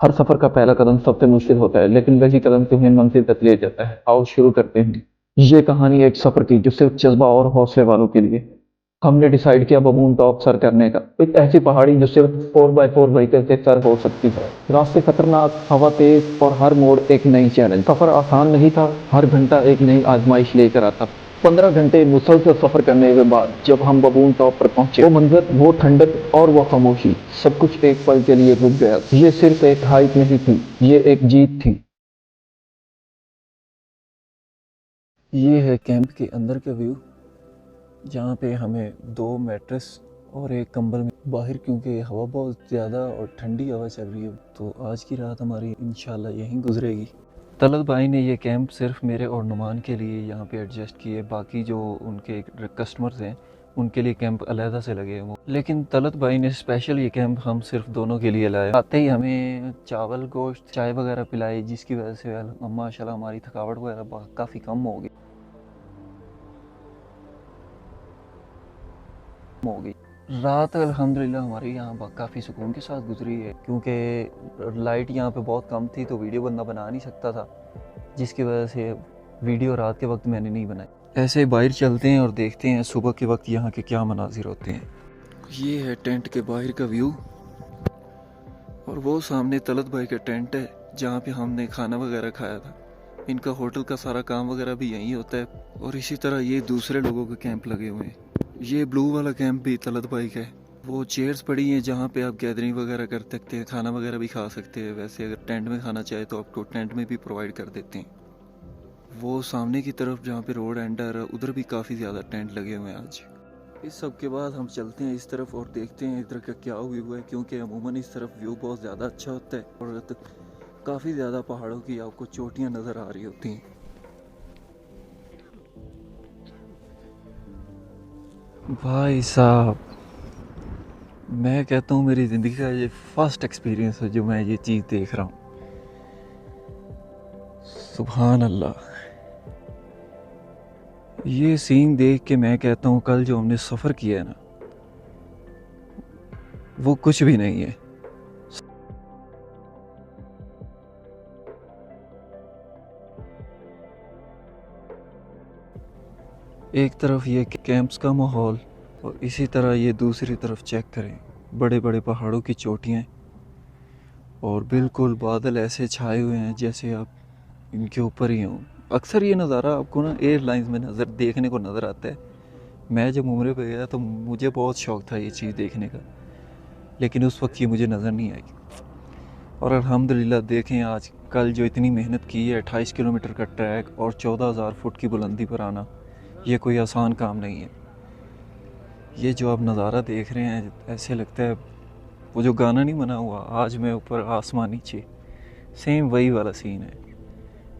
हर सफर का पहला कदम सबसे मुश्किल होता है, लेकिन वही कदम तुम्हें मंजिल तक ले जाता है। आओ शुरू करते हैं। ये कहानी एक सफर की, जो सिर्फ जज्बा और हौसले वालों के लिए। हमने डिसाइड किया बबून टॉप सर करने का, एक ऐसी पहाड़ी जो सिर्फ 4x4 व्हीकल से सर हो सकती है। रास्ते खतरनाक, हवा तेज और हर मोड़ एक नई चैलेंज। सफर आसान नहीं था, हर घंटा एक नई आजमाइश लेकर आता। 15 घंटे मुसलसल सफर करने के बाद जब हम बबून टॉप पर पहुंचे, वो मंजर, वो ठंडक और वो खामोशी, सब कुछ एक पल के लिए रुक गया। ये सिर्फ एक हाइक नहीं थी, ये एक जीत थी। ये है कैंप के अंदर का व्यू, जहाँ पे हमें 2 मैट्रेस और एक कंबल में बाहर, क्योंकि हवा बहुत ज़्यादा और ठंडी हवा चल रही है, तो आज की रात हमारी इंशाल्लाह यहीं गुजरेगी। तलत भाई ने ये कैंप सिर्फ मेरे और नुमान के लिए यहाँ पे एडजस्ट किए, बाकी जो उनके कस्टमर्स हैं उनके लिए कैंप अलहदा से लगे हैं। लेकिन तलत भाई ने स्पेशल ये कैंप हम सिर्फ दोनों के लिए लाया। आते ही हमें चावल, गोश्त, चाय वगैरह पिलाई, जिसकी वजह से माशाल्लाह हमारी थकावट वगैरह काफ़ी कम हो गई। रात अल्हम्दुलिल्लाह हमारी यहाँ काफ़ी सुकून के साथ गुजरी है, क्योंकि लाइट यहाँ पे बहुत कम थी, तो वीडियो बंदा बना नहीं सकता था, जिसकी वजह से वीडियो रात के वक्त मैंने नहीं बनाई। ऐसे बाहर चलते हैं और देखते हैं सुबह के वक्त यहाँ के क्या मनाजिर होते हैं। ये है टेंट के बाहर का व्यू, और वो सामने तलत भाई का टेंट है जहाँ पे हमने खाना वगैरह खाया था। इनका होटल का सारा काम वगैरह भी यहीं होता है, और इसी तरह ये दूसरे लोगों के कैंप लगे हुए हैं। ये ब्लू वाला कैंप भी तलत भाई का है। वो चेयर्स पड़ी हैं जहाँ पे आप गैदरिंग वगैरह कर सकते हैं, खाना वगैरह भी खा सकते हैं। वैसे अगर टेंट में खाना चाहे तो आपको टेंट में भी प्रोवाइड कर देते हैं। वो सामने की तरफ जहाँ पे रोड एंटर है, उधर भी काफ़ी ज़्यादा टेंट लगे हुए हैं आज। इस सब के बाद हम चलते हैं इस तरफ और देखते हैं इधर का क्या व्यू है, क्योंकि अमूमन इस तरफ व्यू बहुत ज़्यादा अच्छा होता है और काफ़ी ज़्यादा पहाड़ों की आपको चोटियाँ नज़र आ रही होती हैं। भाई साहब, मैं कहता हूँ मेरी ज़िंदगी का ये फर्स्ट एक्सपीरियंस है जो मैं ये चीज़ देख रहा हूँ। सुभान अल्लाह, ये सीन देख के मैं कहता हूँ कल जो हमने सफ़र किया है ना, वो कुछ भी नहीं है। एक तरफ ये कैंप्स का माहौल, और इसी तरह ये दूसरी तरफ चेक करें, बड़े बड़े पहाड़ों की चोटियाँ, और बिल्कुल बादल ऐसे छाए हुए हैं जैसे आप इनके ऊपर ही हों। अक्सर ये नज़ारा आपको ना एयरलाइंस में देखने को नज़र आता है। मैं जब उम्रे पे गया तो मुझे बहुत शौक़ था ये चीज़ देखने का, लेकिन उस वक्त ये मुझे नज़र नहीं आई। और अल्हम्दुलिल्लाह देखें आज कल जो इतनी मेहनत की है, 28 किलोमीटर का ट्रैक और 14,000 फुट की बुलंदी पर आना, ये कोई आसान काम नहीं है। ये जो आप नज़ारा देख रहे हैं, ऐसे लगता है वो जो गाना नहीं बना हुआ, आज मैं ऊपर आसमान नीचे, सेम वही वाला सीन है।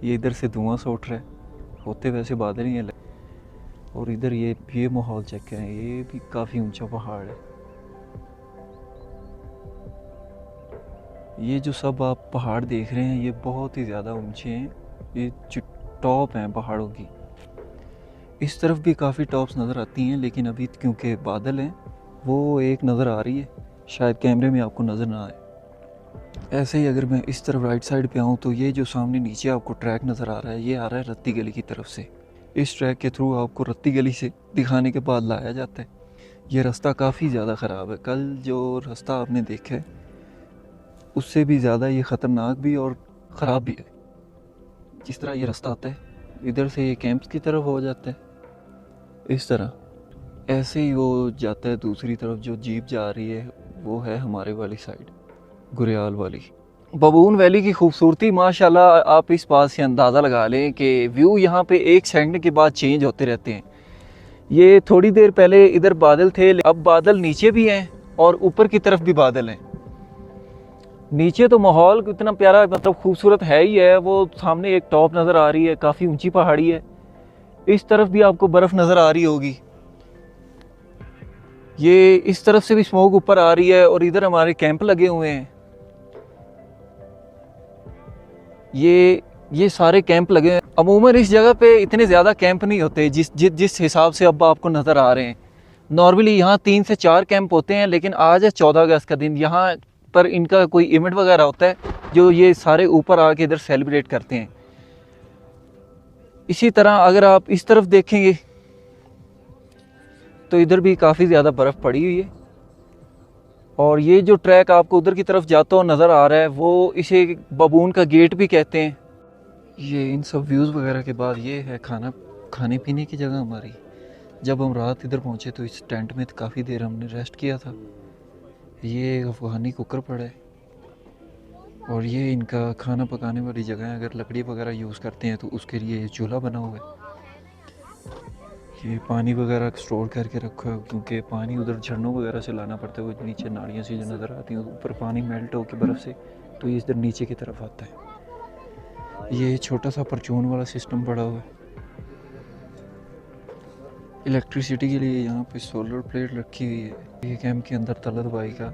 ये इधर से धुआं सा उठ रहा है, होते वैसे बादल ही हैं, और इधर ये माहौल चेक करें, ये भी काफ़ी ऊंचा पहाड़ है। ये जो सब आप पहाड़ देख रहे हैं ये बहुत ही ज़्यादा ऊंचे हैं, ये जो टॉप हैं पहाड़ों की। इस तरफ भी काफ़ी टॉप्स नज़र आती हैं, लेकिन अभी क्योंकि बादल हैं वो एक नज़र आ रही है, शायद कैमरे में आपको नज़र ना आए। ऐसे ही अगर मैं इस तरफ राइट साइड पे आऊँ तो ये जो सामने नीचे आपको ट्रैक नज़र आ रहा है, ये आ रहा है रत्ती गली की तरफ से। इस ट्रैक के थ्रू आपको रत्ती गली से दिखाने के बाद लाया जाता है। ये रास्ता काफ़ी ज़्यादा ख़राब है, कल जो रास्ता आपने देखा है उससे भी ज़्यादा ये ख़तरनाक भी और ख़राब भी है। जिस तरह ये रास्ता आता है, इधर से ये कैंप्स की तरफ हो जाता है, इस तरह ऐसे ही वो जाता है दूसरी तरफ। जो जीप जा रही है वो है हमारे वाली साइड, गुरियाल वाली। बबून वैली की खूबसूरती माशाल्लाह आप इस बात से अंदाज़ा लगा लें कि व्यू यहाँ पे 1 सेकंड के बाद चेंज होते रहते हैं। ये थोड़ी देर पहले इधर बादल थे, अब बादल नीचे भी हैं और ऊपर की तरफ भी बादल हैं। नीचे तो माहौल इतना प्यारा, मतलब खूबसूरत है ही है। वो सामने एक टॉप नज़र आ रही है, काफ़ी ऊंची पहाड़ी है। इस तरफ भी आपको बर्फ़ नज़र आ रही होगी। ये इस तरफ से भी स्मोक ऊपर आ रही है, और इधर हमारे कैंप लगे हुए हैं। ये सारे कैंप लगे हैं। अमूमन इस जगह पे इतने ज़्यादा कैंप नहीं होते जिस हिसाब से अब आपको नज़र आ रहे हैं। नॉर्मली यहाँ 3 से 4 कैंप होते हैं, लेकिन आज है 14 अगस्त का दिन, यहाँ पर इनका कोई इवेंट वगैरह होता है जो ये सारे ऊपर आके इधर सेलिब्रेट करते हैं। इसी तरह अगर आप इस तरफ देखेंगे तो इधर भी काफ़ी ज़्यादा बर्फ़ पड़ी हुई है। और ये जो ट्रैक आपको उधर की तरफ जाता हुआ नज़र आ रहा है वो इसे बबून का गेट भी कहते हैं। ये इन सब व्यूज़ वगैरह के बाद ये है खाने पीने की जगह हमारी। जब हम रात इधर पहुँचे तो इस टेंट में काफ़ी देर हमने रेस्ट किया था। ये अफ़गानी कुकर पड़ा है और ये इनका खाना पकाने वाली जगह है। अगर लकड़ी वगैरह यूज़ करते हैं तो उसके लिए चूल्हा बना हुआ है। ये पानी वगैरह स्टोर करके रखा है क्योंकि पानी उधर झरनों वगैरह से लाना पड़ता है। वो नीचे नालियाँ सी जो नज़र आती हैं ऊपर पानी मेल्ट होकर बर्फ़ से तो ये इधर नीचे की तरफ आता है। ये छोटा सा परचून वाला सिस्टम पड़ा हुआ है। इलेक्ट्रिसिटी के लिए यहाँ पे सोलर प्लेट रखी हुई है। ये कैंप के अंदर तलत भाई का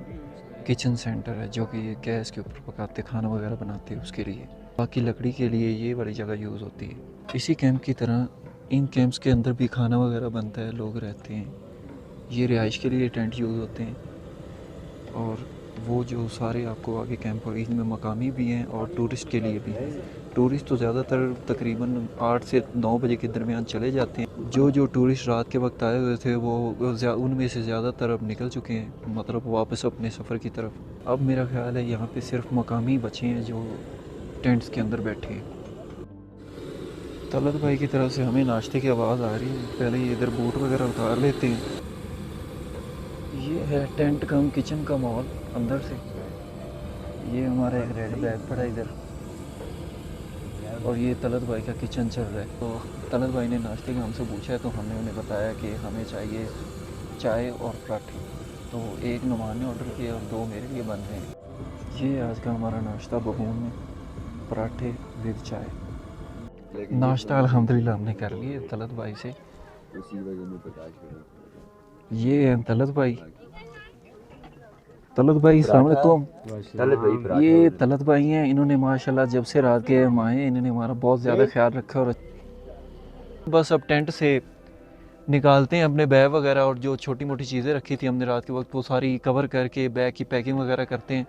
किचन सेंटर है जो कि ये गैस के ऊपर पकाते खाना वगैरह बनाते हैं उसके लिए। बाकी लकड़ी के लिए ये वाली जगह यूज़ होती है। इसी कैंप की तरह इन कैंप्स के अंदर भी खाना वगैरह बनता है, लोग रहते हैं। ये रिहाइश के लिए टेंट यूज़ होते हैं और वो जो सारे आपको आगे कैंप होगी इनमें मकामी भी हैं और टूरिस्ट के लिए भी हैं। टूरिस्ट तो ज़्यादातर तकरीबन 8 से 9 बजे के दरमियान चले जाते हैं। जो टूरिस्ट रात के वक्त आए हुए थे वो उनमें से ज़्यादातर अब निकल चुके हैं, मतलब वापस अपने सफ़र की तरफ। अब मेरा ख्याल है यहाँ पे सिर्फ मकामी बचे हैं जो टेंट्स के अंदर बैठे हैं। तलत भाई की तरफ से हमें नाश्ते की आवाज़ आ रही है। पहले ये इधर बूट वगैरह उतार लेते हैं। ये है टेंट कम किचन का माहौल अंदर से। ये हमारा एक रेड बैग पड़ा इधर और ये तलत भाई का किचन चल रहा है। तो तलत भाई ने नाश्ते का हमसे पूछा है तो हमने उन्हें बताया कि हमें चाहिए चाय और पराठे। तो एक नुमान ने ऑर्डर किया और 2 मेरे लिए बन रहे हैं। ये आज का हमारा नाश्ता बबून में पराठे विद चाय। नाश्ता अल्हम्दुलिल्लाह हमने कर लिया तलत भाई से। ये है तलत भाई। तलत भाई अस्सलाम वालेकुम। ये तलत भाई हैं, इन्होंने माशाल्लाह जब से रात के हम आए इन्होंने हमारा बहुत ज़्यादा ख्याल रखा। और बस अब टेंट से निकालते हैं अपने बैग वगैरह और जो छोटी मोटी चीज़ें रखी थी हमने रात के वक्त वो सारी कवर करके बैग की पैकिंग वगैरह करते हैं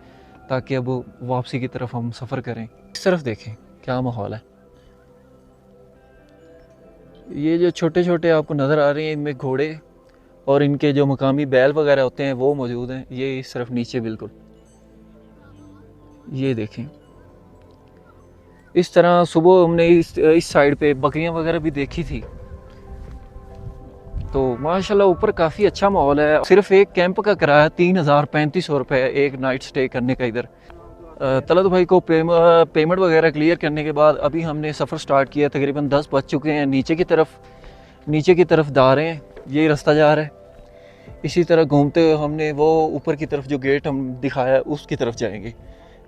ताकि अब वापसी की तरफ हम सफ़र करें। इस तरफ देखें क्या माहौल है। ये जो छोटे छोटे आपको नज़र आ रहे हैं इनमें घोड़े और इनके जो मकामी बैल वगैरह होते हैं वो मौजूद हैं। ये इस तरफ नीचे बिल्कुल ये देखें। इस तरह सुबह हमने इस साइड पे बकरियां वगैरह भी देखी थी। तो माशाल्लाह ऊपर काफ़ी अच्छा माहौल है। सिर्फ एक कैंप का किराया 3035 रुपये एक नाइट स्टे करने का। इधर तलत भाई को पेमेंट वगैरह क्लियर करने के बाद अभी हमने सफ़र स्टार्ट किया। तकरीबन 10 बज चुके हैं। नीचे की तरफ जा रहे हैं। ये रास्ता जा रहा है। इसी तरह घूमते हुए हमने वो ऊपर की तरफ जो गेट हम दिखाया उसकी तरफ जाएंगे।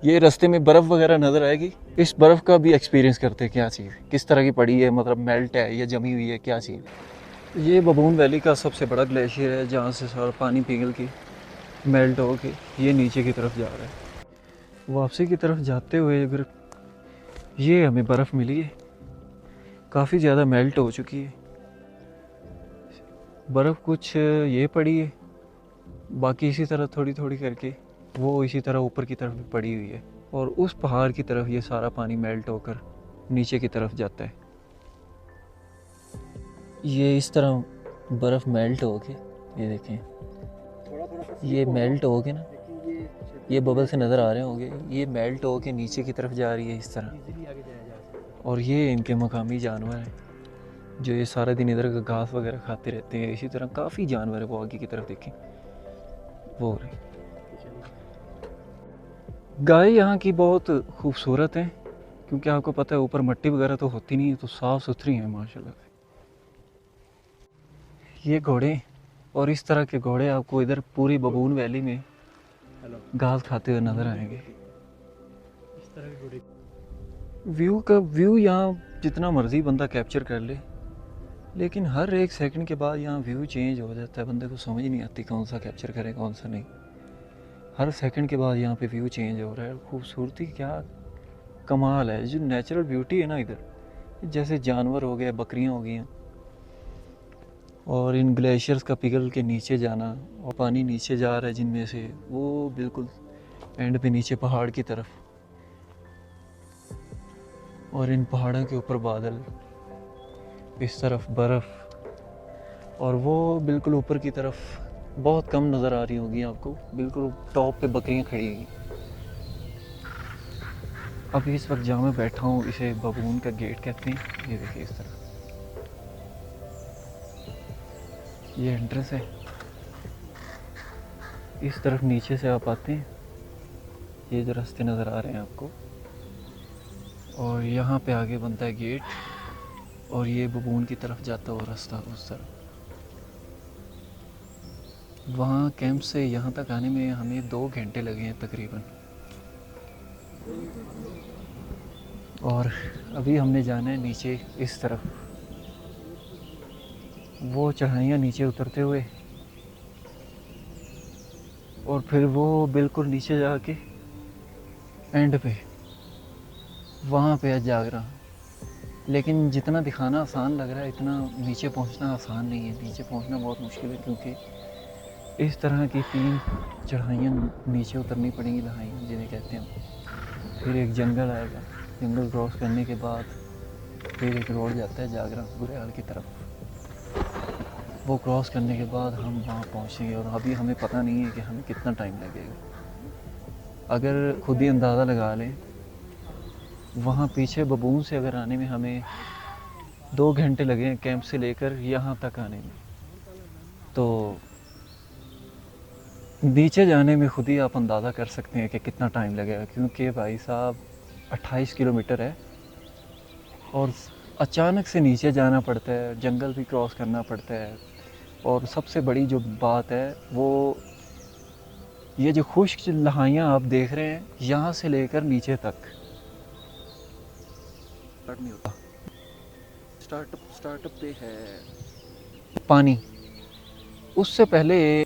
ये रास्ते में बर्फ़ वगैरह नज़र आएगी। इस बर्फ़ का भी एक्सपीरियंस करते हैं क्या चीज़ किस तरह की पड़ी है, मतलब मेल्ट है या जमी हुई है क्या चीज़। ये बबून वैली का सबसे बड़ा ग्लेशियर है जहाँ से सारा पानी पिघल के मेल्ट हो के ये नीचे की तरफ जा रहा है। वापसी की तरफ जाते हुए अगर ये हमें बर्फ़ मिली है काफ़ी ज़्यादा मेल्ट हो चुकी है। बर्फ़ कुछ ये पड़ी है, बाकी इसी तरह थोड़ी थोड़ी करके वो इसी तरह ऊपर की तरफ भी पड़ी हुई है। और उस पहाड़ की तरफ ये सारा पानी मेल्ट होकर नीचे की तरफ जाता है। ये इस तरह बर्फ़ मेल्ट हो के ये देखें ये मेल्ट हो के ना ये बबल से नज़र आ रहे होंगे। ये मेल्ट हो के नीचे की तरफ जा रही है इस तरह। और ये इनके मकामी जानवर हैं जो ये सारा दिन इधर का घास वगैरह खाते रहते हैं। इसी तरह काफ़ी जानवर है वो आगे की तरफ देखें वो रहे। गाय यहाँ की बहुत खूबसूरत हैं क्योंकि आपको पता है ऊपर मिट्टी वगैरह तो होती नहीं है तो साफ़ सुथरी हैं माशाल्लाह से। ये घोड़े और इस तरह के घोड़े आपको इधर पूरी बबून वैली में घास खाते हुए नज़र आएंगे। इस तरह के घोड़े व्यू यहाँ जितना मर्ज़ी बंदा कैप्चर कर ले लेकिन हर एक सेकंड के बाद यहाँ व्यू चेंज हो जाता है। बंदे को समझ नहीं आती कौन सा कैप्चर करे कौन सा नहीं। हर सेकंड के बाद यहाँ पे व्यू चेंज हो रहा है। खूबसूरती क्या कमाल है। जो नेचुरल ब्यूटी है ना इधर जैसे जानवर हो गए बकरियाँ हो गई और इन ग्लेशियर्स का पिघल के नीचे जाना और पानी नीचे जा रहा है जिनमें से वो बिल्कुल एंड पे नीचे पहाड़ की तरफ, और इन पहाड़ों के ऊपर बादल, इस तरफ बर्फ़, और वो बिल्कुल ऊपर की तरफ बहुत कम नज़र आ रही होगी आपको, बिल्कुल टॉप पे बकरियां खड़ी हैं। अभी इस वक्त जहाँ मैं बैठा हूँ इसे बबून का गेट कहते हैं। ये देखिए इस तरफ ये एंट्रेंस है। इस तरफ नीचे से आप आते हैं, ये जो रास्ते नज़र आ रहे हैं आपको, और यहाँ पे आगे बनता है गेट, और ये बबून की तरफ जाता हुआ रास्ता उस तरफ। वहाँ कैंप से यहाँ तक आने में हमें 2 घंटे लगे हैं तकरीबन। और अभी हमने जाना है नीचे इस तरफ, वो चढ़ाइयाँ नीचे उतरते हुए, और फिर वो बिल्कुल नीचे जाके एंड पे वहाँ पे जाग रहा। लेकिन जितना दिखाना आसान लग रहा है इतना नीचे पहुँचना आसान नहीं है। नीचे पहुँचना बहुत मुश्किल है, क्योंकि इस तरह की 3 चढ़ाइयाँ नीचे उतरनी पड़ेंगी, लहाइयाँ जिन्हें कहते हैं। फिर एक जंगल आएगा, जंगल क्रॉस करने के बाद फिर एक रोड जाता है जागरा बुरेहाल की तरफ। वो क्रॉस करने के बाद हम वहाँ पहुँचेंगे, और अभी हमें पता नहीं है कि हमें कितना टाइम लगेगा। अगर खुद ही अंदाज़ा लगा लें, वहाँ पीछे बबून से अगर आने में हमें 2 घंटे लगे हैं कैंप से लेकर यहाँ तक आने में, तो नीचे जाने में खुद ही आप अंदाज़ा कर सकते हैं कि कितना टाइम लगेगा। क्योंकि भाई साहब 28 किलोमीटर है, और अचानक से नीचे जाना पड़ता है, जंगल भी क्रॉस करना पड़ता है। और सबसे बड़ी जो बात है वो ये जो खुश्क लहाइयाँ आप देख रहे हैं, यहाँ से लेकर नीचे तक स्टार्ट नहीं होता। स्टार्टअप पे है पानी, उससे पहले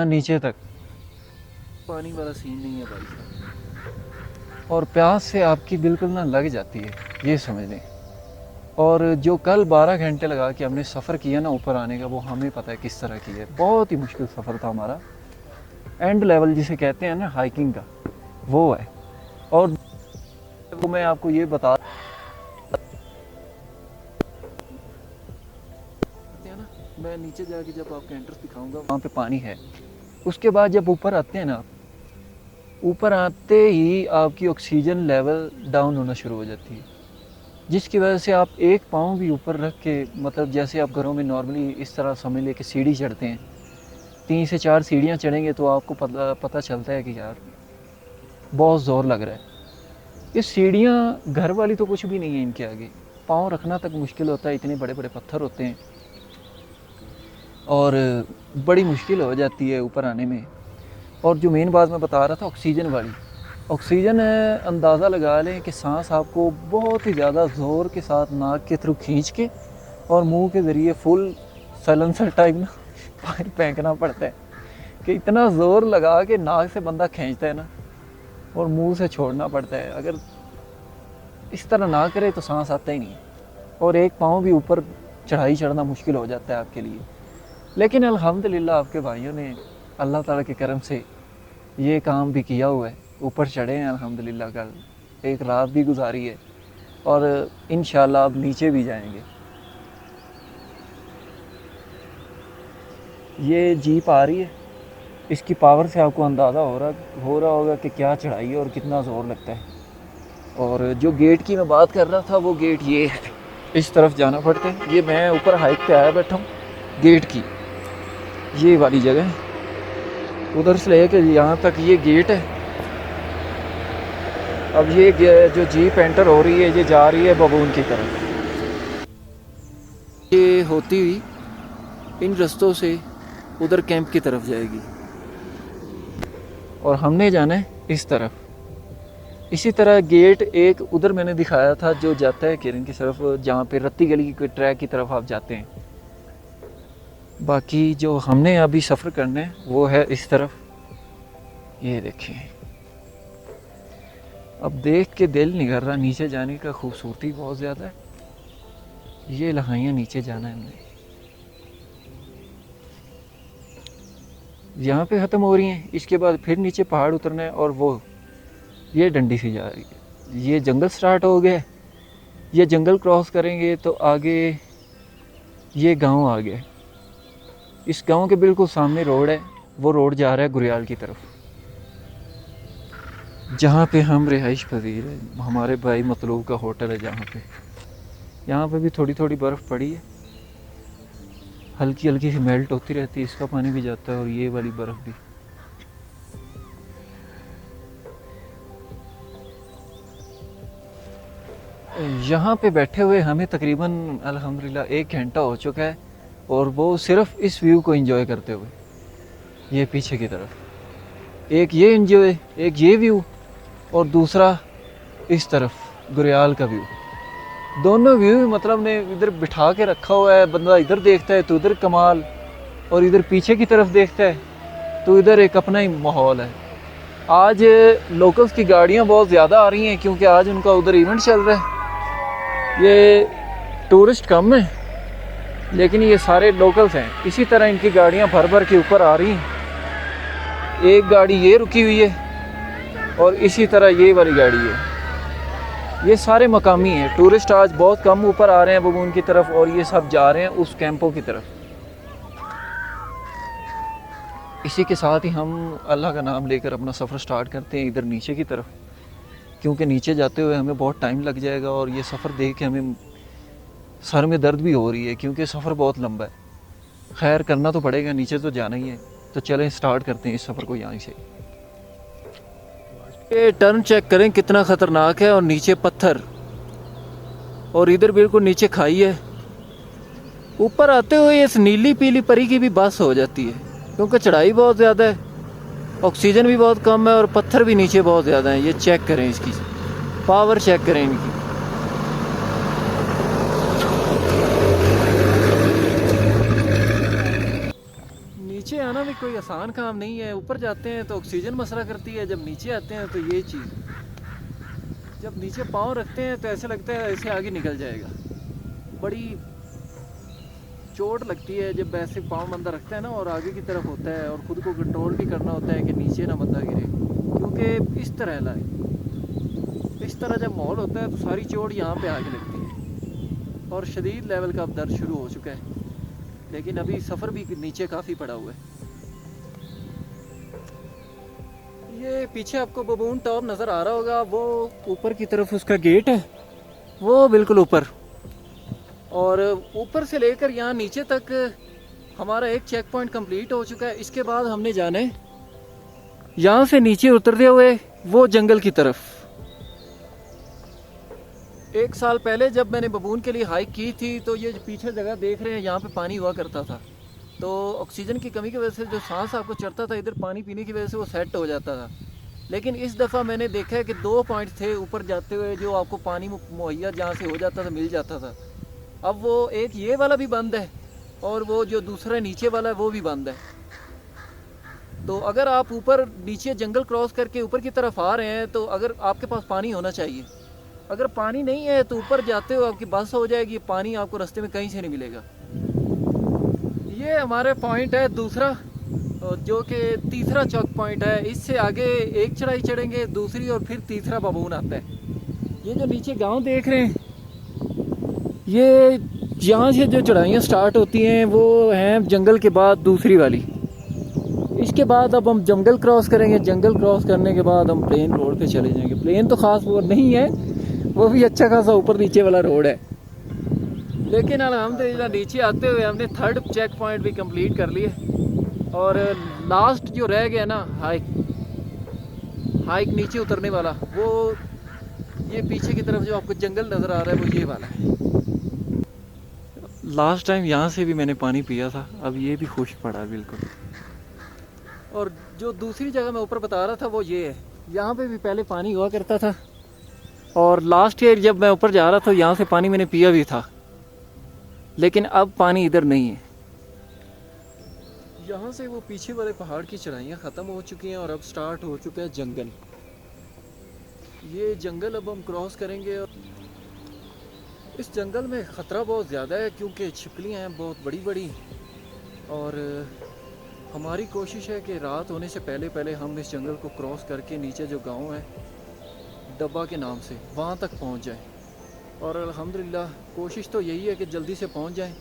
नीचे तक पानी वाला सीन नहीं है भाई साहब। और प्यास से आपकी बिल्कुल ना लग जाती है, ये समझ लें। और जो कल 12 घंटे लगा के हमने सफ़र किया ना ऊपर आने का, वो हमें पता है किस तरह की है। बहुत ही मुश्किल सफ़र था हमारा। एंड लेवल जिसे कहते हैं ना हाइकिंग का, वो है। और वो मैं आपको ये बता ना, मैं नीचे जाके जब आपको एंट्रेंस दिखाऊंगा वहाँ पे पानी है। उसके बाद जब ऊपर आते हैं ना, ऊपर आते ही आपकी ऑक्सीजन लेवल डाउन होना शुरू हो जाती है, जिसकी वजह से आप एक पाँव भी ऊपर रख के, मतलब जैसे आप घरों में नॉर्मली इस तरह समझ ले कि सीढ़ी चढ़ते हैं, 3 से 4 सीढ़ियाँ चढ़ेंगे तो आपको पता चलता है कि यार बहुत ज़ोर लग रहा है। ये सीढ़ियाँ घर वाली तो कुछ भी नहीं है इनके आगे, पाँव रखना तक मुश्किल होता है, इतने बड़े बड़े पत्थर होते हैं, और बड़ी मुश्किल हो जाती है ऊपर आने में। और जो मेन बात मैं बता रहा था ऑक्सीजन वाली, ऑक्सीजन अंदाज़ा लगा लें कि सांस आपको बहुत ही ज़्यादा ज़ोर के साथ नाक के थ्रू खींच के और मुंह के ज़रिए फुल सलेंसर टाइप ना बाहर फेंकना पड़ता है, कि इतना ज़ोर लगा के नाक से बंदा खींचता है ना, और मुंह से छोड़ना पड़ता है। अगर इस तरह ना करे तो सांस आता ही नहीं है, और एक पाँव भी ऊपर चढ़ाई चढ़ना मुश्किल हो जाता है आपके लिए। लेकिन अल्हम्दुलिल्लाह आपके भाइयों ने अल्लाह ताला के करम से ये काम भी किया हुआ है, ऊपर चढ़े हैं अल्हम्दुलिल्लाह। कल एक रात भी गुजारी है, और इंशाल्लाह अब नीचे भी जाएंगे। ये जीप आ रही है, इसकी पावर से आपको अंदाज़ा हो रहा होगा कि क्या चढ़ाई है और कितना ज़ोर लगता है। और जो गेट की मैं बात कर रहा था, वो गेट ये है, इस तरफ जाना पड़ता है। ये मैं ऊपर हाइट पे आया बैठा हूँ, गेट की ये वाली जगह है, उधर से लेकर यहाँ तक ये गेट है। अब ये जो जीप एंटर हो रही है, ये जा रही है बबून की तरफ। ये होती हुई इन रास्तों से उधर कैंप की तरफ जाएगी, और हमने जाना है इस तरफ। इसी तरह गेट एक उधर मैंने दिखाया था जो जाता है किरण की तरफ, जहाँ पे रत्ती गली की ट्रैक की तरफ आप जाते हैं। बाकी जो हमने अभी सफ़र करना है वो है इस तरफ। ये देखिए, अब देख के दिल नहीं कर रहा नीचे जाने का, खूबसूरती बहुत ज़्यादा है। ये लहाइयाँ नीचे जाना है हमने, यहाँ पे ख़त्म हो रही हैं, इसके बाद फिर नीचे पहाड़ उतरना है और वो ये डंडी सी जा रही है, ये जंगल स्टार्ट हो गया। ये जंगल क्रॉस करेंगे तो आगे ये गांव आ गया। इस गांव के बिल्कुल सामने रोड है, वो रोड जा रहा है गुरियाल की तरफ, जहाँ पे हम रिहाइश पजीर है। हमारे भाई मतलूब का होटल है जहाँ पे। यहाँ पे भी थोड़ी थोड़ी बर्फ़ पड़ी है, हल्की हल्की सी मेल्ट होती रहती है, इसका पानी भी जाता है और ये वाली बर्फ़ भी। यहाँ पे बैठे हुए हमें तकरीबन अल्हम्दुलिल्लाह 1 घंटा हो चुका है, और वो सिर्फ इस व्यू को एंजॉय करते हुए। ये पीछे की तरफ एक ये एंजॉय, एक ये व्यू, और दूसरा इस तरफ गुरियाल का व्यू। दोनों व्यू मतलब ने इधर बिठा के रखा हुआ है। बंदा इधर देखता है तो इधर कमाल, और इधर पीछे की तरफ देखता है तो इधर एक अपना ही माहौल है। आज लोकल्स की गाड़ियाँ बहुत ज़्यादा आ रही हैं क्योंकि आज उनका उधर इवेंट चल रहा है। ये टूरिस्ट कम है लेकिन ये सारे लोकल्स हैं। इसी तरह इनकी गाड़ियाँ भर भर के ऊपर आ रही हैं। एक गाड़ी ये रुकी हुई है और इसी तरह ये वाली गाड़ी है। ये सारे मकामी हैं। टूरिस्ट आज बहुत कम ऊपर आ रहे हैं बबून की तरफ, और ये सब जा रहे हैं उस कैंपों की तरफ। इसी के साथ ही हम अल्लाह का नाम लेकर अपना सफ़र स्टार्ट करते हैं इधर नीचे की तरफ, क्योंकि नीचे जाते हुए हमें बहुत टाइम लग जाएगा और ये सफ़र देख के हमें सर में दर्द भी हो रही है क्योंकि सफ़र बहुत लंबा है। खैर करना तो पड़ेगा, नीचे तो जाना ही है। तो चलें स्टार्ट करते हैं इस सफ़र को यहाँ से। ये टर्न चेक करें कितना ख़तरनाक है, और नीचे पत्थर, और इधर बिल्कुल नीचे खाई है। ऊपर आते हुए इस नीली पीली परी की भी बस हो जाती है क्योंकि चढ़ाई बहुत ज़्यादा है, ऑक्सीजन भी बहुत कम है और पत्थर भी नीचे बहुत ज़्यादा हैं। ये चेक करें, इसकी पावर चेक करें इनकी। नीचे आना भी कोई आसान काम नहीं है। ऊपर जाते हैं तो ऑक्सीजन मसला करती है, जब नीचे आते हैं तो ये चीज़, जब नीचे पाँव रखते हैं तो ऐसे लगता है ऐसे आगे निकल जाएगा। बड़ी चोट लगती है जब ऐसे पाँव बंदा रखता है ना और आगे की तरफ होता है, और ख़ुद को कंट्रोल भी करना होता है कि नीचे ना बंदा गिरे, क्योंकि इस तरह लाए इस तरह जब माहौल होता है तो सारी चोट यहाँ पे आके लगती है, और शदीद लेवल का अब दर्द शुरू हो चुका है। लेकिन अभी सफ़र भी नीचे काफ़ी पड़ा हुआ है। ये पीछे आपको बबून टॉप नज़र आ रहा होगा, वो ऊपर की तरफ उसका गेट है, वो बिल्कुल ऊपर, और ऊपर से लेकर यहाँ नीचे तक हमारा एक चेक पॉइंट कंप्लीट हो चुका है। इसके बाद हमने जाना है यहाँ से नीचे उतरते हुए वो जंगल की तरफ। 1 साल पहले जब मैंने बबून के लिए हाइक की थी तो ये पीछे जगह देख रहे हैं, यहाँ पे पानी हुआ करता था, तो ऑक्सीजन की कमी की वजह से जो सांस आपको चढ़ता था इधर पानी पीने की वजह से वो सेट हो जाता था। लेकिन इस दफ़ा मैंने देखा है कि 2 पॉइंट थे ऊपर जाते हुए जो आपको पानी मुहैया जहाँ से हो जाता था, मिल जाता था। अब वो एक ये वाला भी बंद है और वो जो दूसरा नीचे वाला है वो भी बंद है। तो अगर आप ऊपर नीचे जंगल क्रॉस करके ऊपर की तरफ आ रहे हैं तो अगर आपके पास पानी होना चाहिए, अगर पानी नहीं है तो ऊपर जाते हुए आपकी बस हो जाएगी, पानी आपको रास्ते में कहीं से नहीं मिलेगा। ये हमारे पॉइंट है दूसरा, जो कि तीसरा चौक पॉइंट है। इससे आगे एक चढ़ाई चढ़ेंगे, दूसरी, और फिर तीसरा बबून आता है। ये जो नीचे गांव देख रहे हैं, ये यहाँ से जो चढ़ाइयाँ स्टार्ट होती हैं वो हैं जंगल के बाद दूसरी वाली। इसके बाद अब हम जंगल क्रॉस करेंगे। जंगल क्रॉस करने के बाद हम प्लेन रोड पे चले जाएंगे। प्लेन तो ख़ास वो नहीं है, वो भी अच्छा खासा ऊपर नीचे वाला रोड है। लेकिन अल्हम्दुलिल्लाह नीचे आते हुए हमने 3rd चेक पॉइंट भी कंप्लीट कर लिए, और लास्ट जो रह गया ना हाइक नीचे उतरने वाला, वो ये पीछे की तरफ जो आपको जंगल नज़र आ रहा है वो ये वाला है। लास्ट टाइम यहाँ से भी मैंने पानी पिया था, अब ये भी खुश पड़ा बिल्कुल। और जो दूसरी जगह मैं ऊपर बता रहा था वो ये है, यहाँ पे भी पहले पानी हुआ करता था, और लास्ट ईयर जब मैं ऊपर जा रहा था यहाँ से पानी मैंने पिया भी था, लेकिन अब पानी इधर नहीं है। यहाँ से वो पीछे वाले पहाड़ की चढ़ाइयाँ ख़त्म हो चुकी हैं और अब स्टार्ट हो चुका है जंगल। ये जंगल अब हम क्रॉस करेंगे, और इस जंगल में ख़तरा बहुत ज़्यादा है क्योंकि छिपकलियाँ हैं बहुत बड़ी बड़ी, और हमारी कोशिश है कि रात होने से पहले पहले हम इस जंगल को क्रॉस करके नीचे जो गांव है डब्बा के नाम से वहाँ तक पहुँच जाएं। और अल्हम्दुलिल्लाह कोशिश तो यही है कि जल्दी से पहुँच जाएं,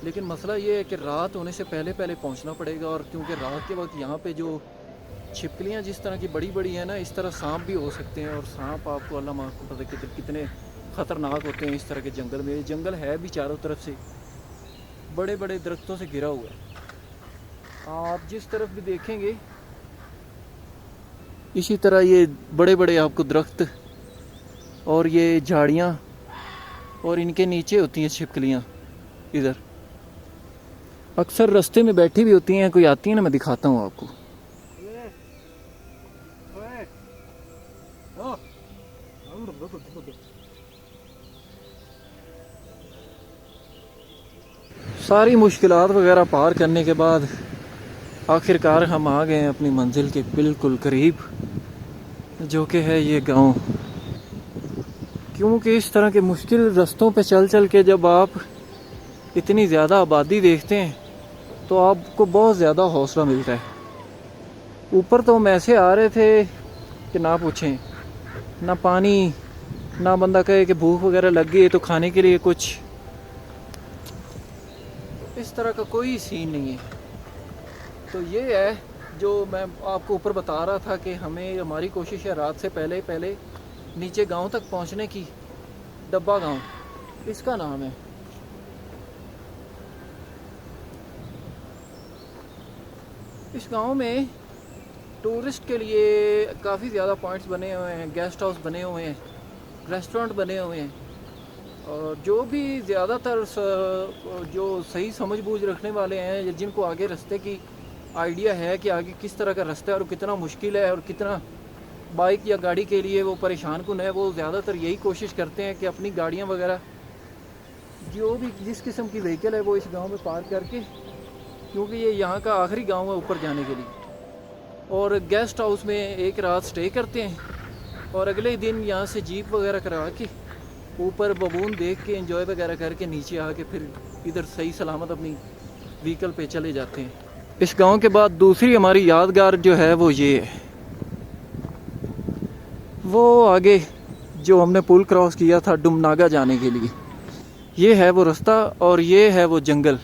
लेकिन मसला ये है कि रात होने से पहले पहले पहुँचना पड़ेगा। और क्योंकि रात के वक्त यहाँ पे जो छिपकलियाँ जिस तरह की बड़ी बड़ी हैं ना, इस तरह सांप भी हो सकते हैं। और सांप आपको अल्लाह माफ़ को पता है कितने ख़तरनाक होते हैं इस तरह के जंगल में। ये जंगल है भी चारों तरफ से बड़े बड़े दरख्तों से घिरा हुआ है। आप जिस तरफ भी देखेंगे इसी तरह ये बड़े बड़े आपको दरख्त और ये झाड़ियाँ और इनके नीचे होती हैं छिपकलियाँ। इधर अक्सर रास्ते में बैठी भी होती हैं, कोई आती है ना, मैं दिखाता हूँ आपको। सारी मुश्किलात वगैरह पार करने के बाद आखिरकार हम आ गए हैं अपनी मंजिल के बिल्कुल करीब, जो कि है ये गांव। क्योंकि इस तरह के मुश्किल रास्तों पे चल चल के जब आप इतनी ज़्यादा आबादी देखते हैं तो आपको बहुत ज़्यादा हौसला मिलता है। ऊपर तो हम ऐसे आ रहे थे कि ना पूछें, ना पानी, ना बंदा कहे कि भूख वगैरह लग गई है तो खाने के लिए कुछ, इस तरह का कोई सीन नहीं है। तो ये है जो मैं आपको ऊपर बता रहा था कि हमारी कोशिश है रात से पहले पहले नीचे गांव तक पहुंचने की। डब्बा गांव इसका नाम है। इस गांव में टूरिस्ट के लिए काफ़ी ज़्यादा पॉइंट्स बने हुए हैं, गेस्ट हाउस बने हुए हैं, रेस्टोरेंट बने हुए हैं। और जो भी ज़्यादातर जो सही समझ बूझ रखने वाले हैं, जिनको आगे रास्ते की आइडिया है कि आगे किस तरह का रास्ता है और कितना मुश्किल है और कितना बाइक या गाड़ी के लिए वो परेशान कुन है, वो ज़्यादातर यही कोशिश करते हैं कि अपनी गाड़ियाँ वगैरह जो भी जिस किस्म की व्हीकल है वो इस गांव में पार्क करके, क्योंकि ये यहाँ का आखिरी गांव है ऊपर जाने के लिए, और गेस्ट हाउस में एक रात स्टे करते हैं और अगले दिन यहाँ से जीप वगैरह करा के ऊपर बबून देख के एंजॉय वगैरह करके नीचे आके फिर इधर सही सलामत अपनी व्हीकल पे चले जाते हैं। इस गांव के बाद दूसरी हमारी यादगार जो है वो ये है, वो आगे जो हमने पुल क्रॉस किया था डुमनागा जाने के लिए, ये है वो रास्ता और ये है वो जंगल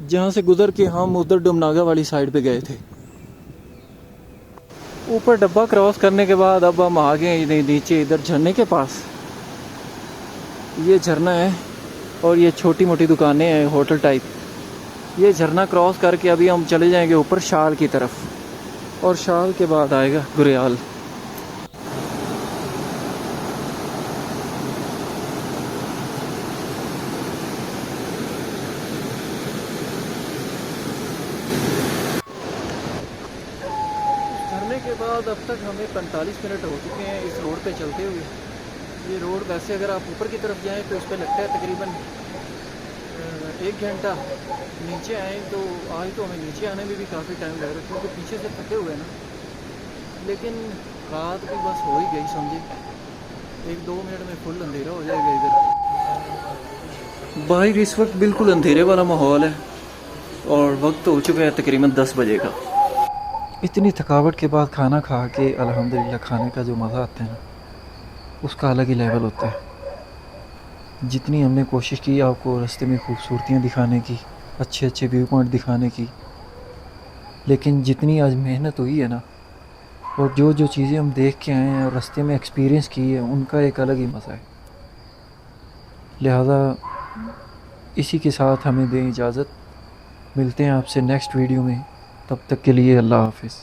जहाँ से गुजर के हम उधर डुमनागा वाली साइड पे गए थे। ऊपर डब्बा क्रॉस करने के बाद अब हम आ गए नीचे इधर झरने के पास। ये झरना है और ये छोटी मोटी दुकानें हैं, होटल टाइप। ये झरना क्रॉस करके अभी हम चले जाएंगे ऊपर शाल की तरफ, और शाल के बाद आएगा गुरियाल। झरने के बाद अब तक हमें 45 मिनट हो चुके हैं इस रोड पे चलते हुए। ये रोड वैसे अगर आप ऊपर की तरफ जाएं तो इस पर लगता है तकरीबन 1 घंटा। नीचे आए तो आज तो हमें नीचे आने में भी काफ़ी टाइम लग रहा है क्योंकि पीछे से थके हुए ना, लेकिन रात भी बस हो ही गई समझे। 1-2 मिनट में फुल अंधेरा हो जाएगा इधर। बाहर इस वक्त बिल्कुल अंधेरे वाला माहौल है और वक्त हो चुका है तकरीबन 10 बजे का। इतनी थकावट के बाद खाना खा के अल्हम्दुलिल्लाह खाने का जो मज़ा आता है ना, उसका अलग ही लेवल होता है। जितनी हमने कोशिश की आपको रास्ते में खूबसूरतियाँ दिखाने की, अच्छे अच्छे व्यू पॉइंट दिखाने की, लेकिन जितनी आज मेहनत हुई है ना, और जो जो चीज़ें हम देख के आए हैं और रास्ते में एक्सपीरियंस की है, उनका एक अलग ही मज़ा है। लिहाजा इसी के साथ हमें दें इजाज़त। मिलते हैं आपसे नेक्स्ट वीडियो में, तब तक के लिए अल्लाह हाफ़िज़।